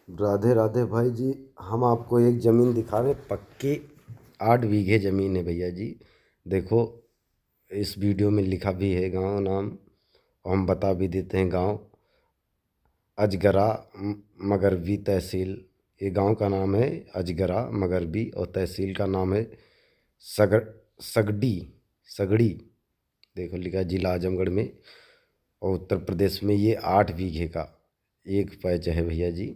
राधे राधे भाई जी। हम आपको एक ज़मीन दिखा रहे, पक्की 8 बीघे ज़मीन है भैया जी। देखो, इस वीडियो में लिखा भी है गांव नाम, और हम बता भी देते हैं गांव अजगरा मगरबी तहसील। ये गांव का नाम है अजगरा मगरबी, और तहसील का नाम है सग सगडी सगड़ी। देखो लिखा है जिला आजमगढ़ में और उत्तर प्रदेश में। ये 8 बीघे का एक पैच है भैया जी।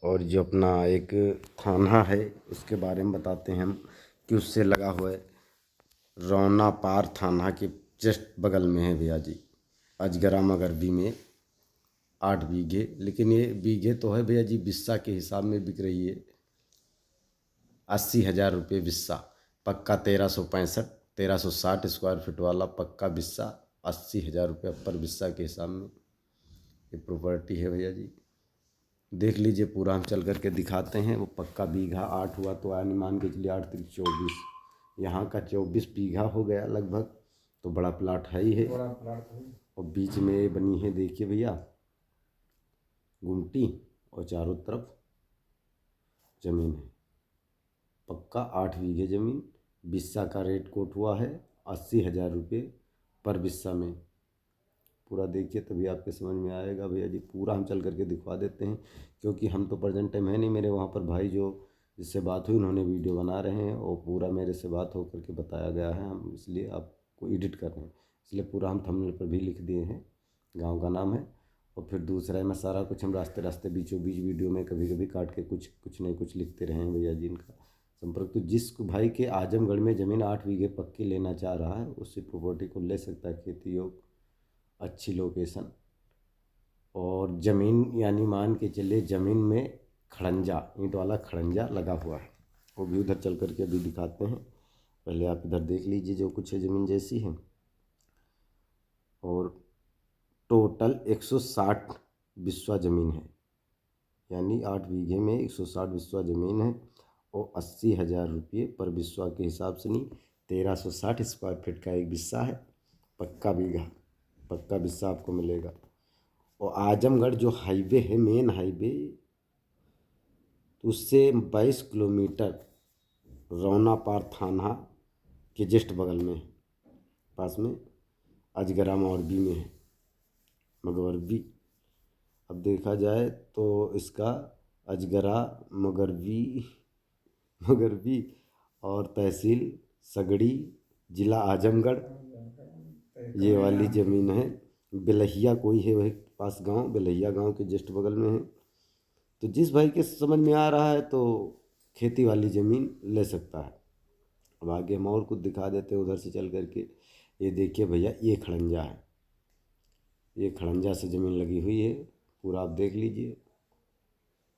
और जो अपना एक थाना है उसके बारे में बताते हैं हम, कि उससे लगा हुआ है। रौना पार थाना के जस्ट बगल में है भैया जी, अजगरा मगरबी में 8 बीघे। लेकिन ये बीघे तो है भैया जी, बिस्सा के हिसाब में बिक रही है 80,000 रुपये बिस्सा। पक्का 1365 1360 स्क्वायर फीट वाला पक्का बिस्सा 80,000 रुपये पर बिस्सा के हिसाब में ये प्रॉपर्टी है भैया जी। देख लीजिए पूरा, हम चल करके दिखाते हैं। वो पक्का बीघा 8 हुआ तो यानी मान के चलिए 8 3 24, यहाँ का 24 बीघा हो गया लगभग। तो बड़ा प्लाट है ही है। और बीच में बनी है देखिए भैया गुमटी, और चारों तरफ ज़मीन है। पक्का 8 बीघे ज़मीन। बिस्सा का रेट कोट हुआ है 80,000 रुपये पर बिस्सा में। पूरा देखिए तभी आपके समझ में आएगा भैया जी। पूरा हम चल करके दिखवा देते हैं, क्योंकि हम तो प्रेजेंट टाइम है नहीं। मेरे वहाँ पर भाई जो जिससे बात हुई उन्होंने वीडियो बना रहे हैं, और पूरा मेरे से बात हो करके बताया गया है। हम इसलिए आपको एडिट कर रहे हैं, इसलिए पूरा हम थंबनेल पर भी लिख दिए हैं, गाँव का नाम है। और फिर दूसरा में सारा कुछ हम रास्ते रास्ते बीचों बीच वीडियो में कभी कभी काट के कुछ कुछ नहीं कुछ लिखते रहे हैं भैया जी। इनका संपर्क तो जिस भाई के आजमगढ़ में ज़मीन 8 बीघे पक्की लेना चाह रहा है, उसी प्रॉपर्टी को ले सकता है। खेती योग, अच्छी लोकेशन, और ज़मीन यानी मान के चलिए ज़मीन में खड़ंजा, ईंट वाला खड़ंजा लगा हुआ है। वो भी उधर चल करके अभी दिखाते हैं। पहले आप इधर देख लीजिए जो कुछ है ज़मीन जैसी है। और टोटल 160 बिस्वा ज़मीन है, यानी 8 बीघे में 160 बिस्वा ज़मीन है। और 80,000 रुपये पर बिस्वा के हिसाब से नहीं, 1360 स्क्वायर फीट का एक बिस्सा है। पक्का बीघा, पक्का बिस्सा आपको मिलेगा। और आजमगढ़ जो हाईवे है, मेन हाईवे, तो उससे 22 किलोमीटर रौना पार थाना के जस्ट बगल में, पास में अजगरा मगरबी में है, मगरबी। अब देखा जाए तो इसका अजगरा मगरबी मगरबी, और तहसील सगड़ी, जिला आजमगढ़। ये वाली ज़मीन है। बेलहिया कोई है वही पास गांव, बेलहिया गांव के जस्ट बगल में है। तो जिस भाई के समझ में आ रहा है तो खेती वाली ज़मीन ले सकता है। अब आगे हम और कुछ दिखा देते हैं उधर से चल करके। ये देखिए भैया, ये खड़ंजा है, ये खड़ंजा से ज़मीन लगी हुई है। पूरा आप देख लीजिए।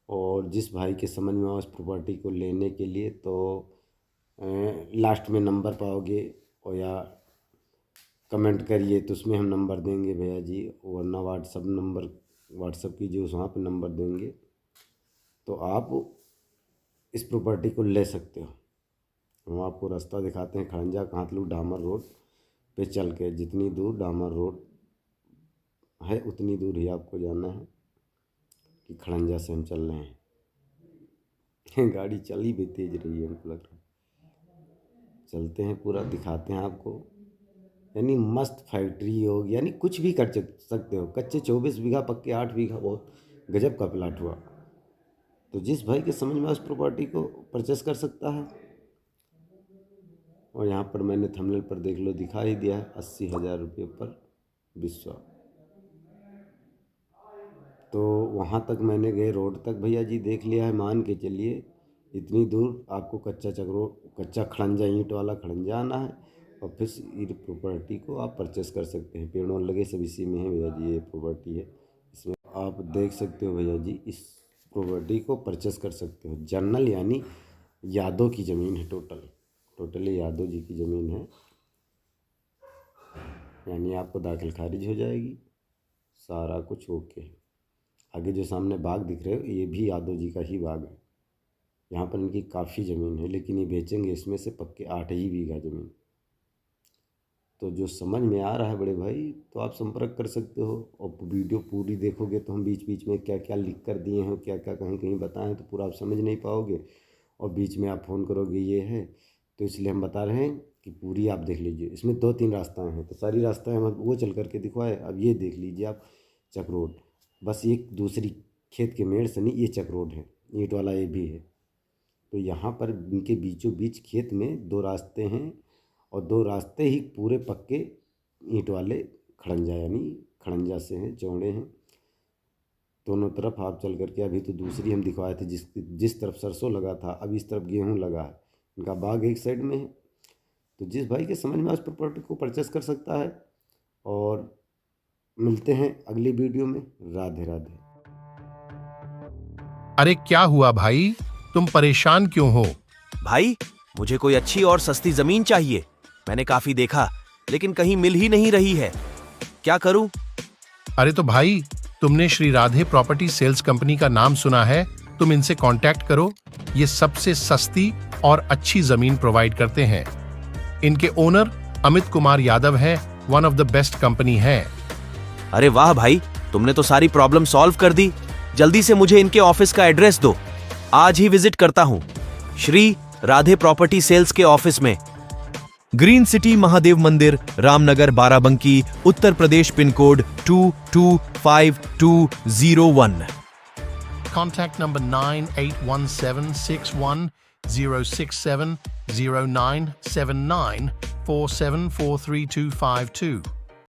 और जिस भाई के समझ में आओ इस प्रॉपर्टी को लेने के लिए, तो लास्ट में नंबर पाओगे, और या कमेंट करिए तो उसमें हम नंबर देंगे भैया जी। वरना व्हाट्सअप कीजिए, उस वहाँ पे नंबर देंगे, तो आप इस प्रॉपर्टी को ले सकते हो। हम आपको रास्ता दिखाते हैं खड़ंजा कांतलू डामर रोड पे चल के। जितनी दूर डामर रोड है उतनी दूर ही आपको जाना है, कि खड़ंजा से हम चल रहे हैं। गाड़ी चली भी तेज रही है, हमको लग रहा है। चलते हैं, पूरा दिखाते हैं आपको। यानी मस्त फैक्ट्री होगी, यानी कुछ भी कर सकते हो। कच्चे 24 बीघा, पक्के 8 बीघा, बहुत गजब का प्लाट हुआ। तो जिस भाई के समझ में उस प्रॉपर्टी को परचेस कर सकता है। और यहाँ पर मैंने थंबनेल पर देख लो दिखा ही दिया है 80,000 रुपये पर बिस्वा। तो वहाँ तक मैंने गए रोड तक भैया जी देख लिया है। मान के चलिए इतनी दूर आपको कच्चा खड़ंजा, ईंट वाला खड़ंजा आना है, और फिर इस प्रॉपर्टी को आप परचेस कर सकते हैं। पेड़ों लगे सब इसी में है भैया जी, ये प्रॉपर्टी है। इसमें आप देख सकते हो भैया जी, इस प्रॉपर्टी को परचेस कर सकते हो। जनरल यानी यादव की ज़मीन है, टोटली यादव जी की ज़मीन है। यानी आपको दाखिल खारिज हो जाएगी, सारा कुछ ओके है। आगे जो सामने बाग दिख रहे हो, ये भी यादव जी का ही बाग है। यहाँ पर इनकी काफ़ी ज़मीन है, लेकिन ये बेचेंगे इसमें से पक्के 8 ही बीघा ज़मीन। तो जो समझ में आ रहा है बड़े भाई तो आप संपर्क कर सकते हो। और वीडियो पूरी देखोगे तो हम बीच बीच में क्या क्या लिख कर दिए हैं, क्या क्या कहीं कहीं बताएं तो पूरा आप समझ नहीं पाओगे, और बीच में आप फ़ोन करोगे ये है, तो इसलिए हम बता रहे हैं कि पूरी आप देख लीजिए। इसमें 2-3 रास्ताएँ हैं, तो सारी रास्ताएँ हम वो चल करके दिखवाए। अब ये देख लीजिए आप, चक रोड, बस एक दूसरी खेत के मेड़ से नहीं, ये चक रोड है, ईंट वाला ये भी है। तो यहाँ पर इनके बीचों बीच खेत में 2 रास्ते हैं, और 2 रास्ते ही पूरे पक्के ईंट वाले खड़ंजा यानी खड़ंजा से हैं, चौड़े हैं। दोनों तरफ आप चल करके, अभी तो दूसरी हम दिखवाए थे जिस तरफ सरसों लगा था, अब इस तरफ गेहूँ लगा है। इनका बाग एक साइड में है। तो जिस भाई के समझ में उस प्रॉपर्टी को परचेस कर सकता है। और मिलते हैं अगली वीडियो में। राधे राधे। अरे क्या हुआ भाई, तुम परेशान क्यों हो? भाई, मुझे कोई अच्छी और सस्ती जमीन चाहिए। मैंने काफी देखा, लेकिन कहीं मिल ही नहीं रही है। क्या करूं? अरे तो भाई, तुमने Shri Radhe property sales company का नाम सुना है? तुम इनसे कांटेक्ट करो। ये सबसे सस्ती और अच्छी जमीन प्रोवाइड करते हैं। इनके ओनर अमित कुमार यादव हैं, one of the best company है। अरे वाह भाई, तुमने तो सारी प्रॉब्लम सॉल्व कर दी। जल्दी से मुझे इनके ऑफिस का एड्रेस दो। आज ही विजिट करता हूं श्री राधे प्रॉपर्टी सेल्स के ऑफिस में। ग्रीन सिटी महादेव मंदिर, Ramnagar, Barabanki, Uttar Pradesh, pin code 225201। Contact number 98176106709794743252.